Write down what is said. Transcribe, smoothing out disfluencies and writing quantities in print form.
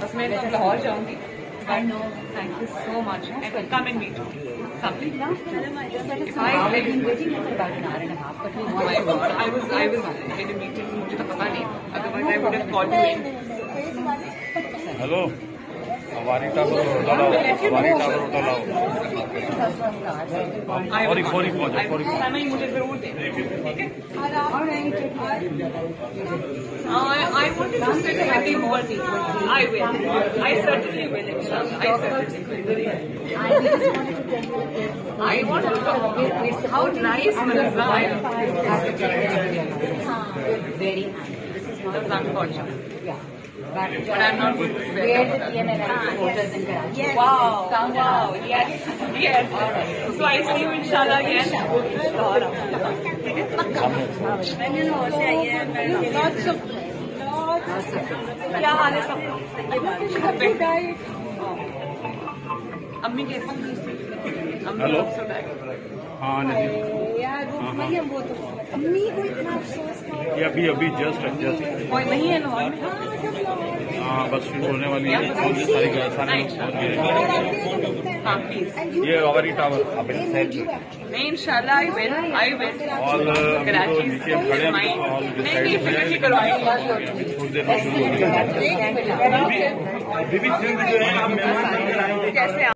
बस मैं लाहौर जाऊंगी। I know. Thank you so much. Come and meet something. I've been waiting for about an hour and a half, but we Oh my God, I was in a meeting. मुझे तो पता नहीं. Otherwise, I would have called you in. Hello, हमारी tower उठा लाओ। फौरी मुझे जरूर दे, ठीक है? I wanted to sit with you more. I will. I certainly will. Inshallah. I certainly will. I want to talk. How nice, Mirza. very nice. This is not unfortunate. Yeah. But I'm not good to Where the PNL supporters in Karachi. Yes. Wow. Yes. So I see you inshallah again. क्या हाल है सब? अम्मी कैसी? Hello. हाँ नहीं अम्मी को इतना अफसोस ये अभी जस्ट कोई नहीं है लाहौर में? हाँ बस शुरू होने वाली है। सारे ये हमारी टावर नहीं इंशाल्लाह आई विल और कराची नीचे खड़े हैं और नहीं फिक्र करवाएंगे थोड़ी देर में शुरू हो जाएगी। कैसे